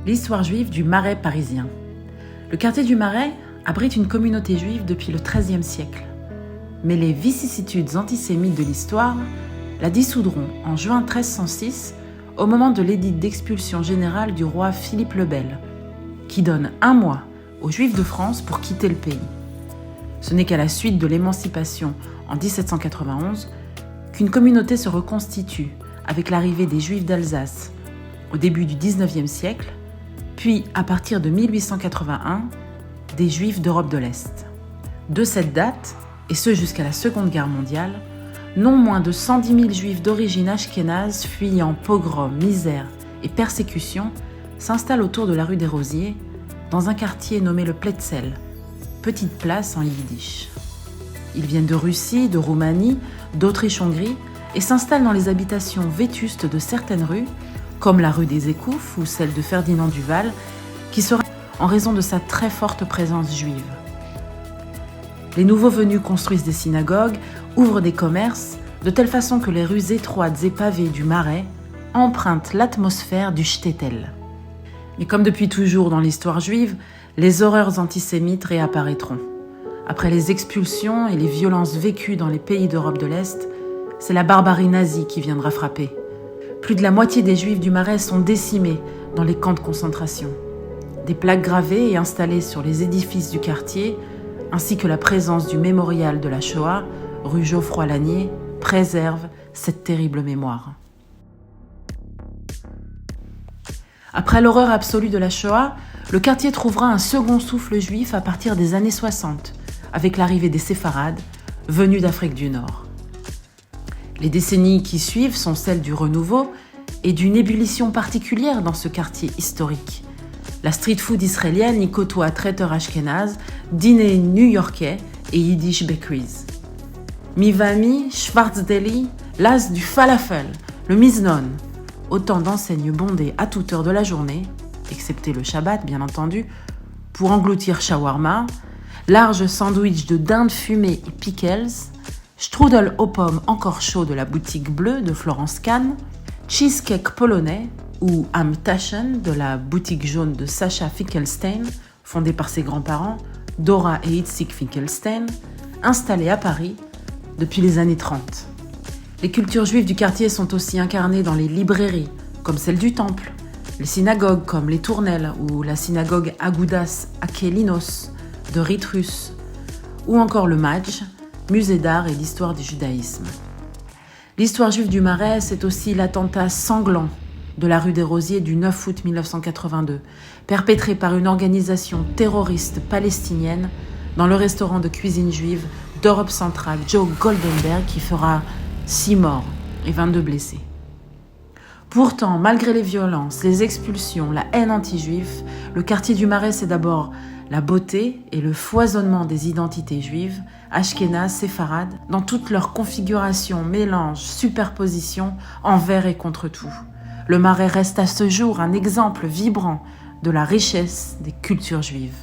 L'histoire juive du Marais parisien. Le quartier du Marais abrite une communauté juive depuis le XIIIe siècle. Mais les vicissitudes antisémites de l'histoire la dissoudront en juin 1306 au moment de l'édit d'expulsion générale du roi Philippe le Bel, qui donne 1 mois aux Juifs de France pour quitter le pays. Ce n'est qu'à la suite de l'émancipation en 1791 qu'une communauté se reconstitue avec l'arrivée des Juifs d'Alsace au début du XIXe siècle, puis à partir de 1881, des Juifs d'Europe de l'Est. De cette date, et ce jusqu'à la Seconde Guerre mondiale, non moins de 110 000 Juifs d'origine ashkénaze fuyant pogrom, misère et persécution s'installent autour de la rue des Rosiers, dans un quartier nommé le Pletzel, petite place en yiddish. Ils viennent de Russie, de Roumanie, d'Autriche-Hongrie et s'installent dans les habitations vétustes de certaines rues, comme la rue des Écouffes ou celle de Ferdinand Duval, qui sera en raison de sa très forte présence juive. Les nouveaux venus construisent des synagogues, ouvrent des commerces, de telle façon que les rues étroites et pavées du Marais empruntent l'atmosphère du shtetl. Mais comme depuis toujours dans l'histoire juive, les horreurs antisémites réapparaîtront. Après les expulsions et les violences vécues dans les pays d'Europe de l'Est, c'est la barbarie nazie qui viendra frapper. Plus de la moitié des Juifs du Marais sont décimés dans les camps de concentration. Des plaques gravées et installées sur les édifices du quartier, ainsi que la présence du mémorial de la Shoah, rue Geoffroy-Lanier, préservent cette terrible mémoire. Après l'horreur absolue de la Shoah, le quartier trouvera un second souffle juif à partir des années 60, avec l'arrivée des séfarades, venus d'Afrique du Nord. Les décennies qui suivent sont celles du renouveau et d'une ébullition particulière dans ce quartier historique. La street food israélienne y côtoie traiteurs ashkénazes, dîners new-yorkais et yiddish bakeries. Mivami, Schwarzdeli, l'as du falafel, le miznon, autant d'enseignes bondées à toute heure de la journée, excepté le Shabbat bien entendu, pour engloutir shawarma, large sandwich de dinde fumée et pickles, strudel aux pommes encore chaud de la boutique bleue de Florence Kahn, cheesecake polonais ou Amtaschen de la boutique jaune de Sacha Finkelstein, fondée par ses grands-parents, Dora et Itzik Finkelstein, installés à Paris depuis les années 30. Les cultures juives du quartier sont aussi incarnées dans les librairies, comme celle du Temple, les synagogues comme les Tournelles ou la synagogue Agudas Akelinos de rite russe, ou encore le Madj, musée d'art et d'histoire du judaïsme. L'histoire juive du Marais, c'est aussi l'attentat sanglant de la rue des Rosiers du 9 août 1982, perpétré par une organisation terroriste palestinienne dans le restaurant de cuisine juive d'Europe centrale Joe Goldenberg, qui fera 6 morts et 22 blessés. Pourtant, malgré les violences, les expulsions, la haine anti-juive, le quartier du Marais, c'est d'abord la beauté et le foisonnement des identités juives, ashkénazes, séfarades, dans toute leur configuration, mélange, superposition, envers et contre tout. Le Marais reste à ce jour un exemple vibrant de la richesse des cultures juives.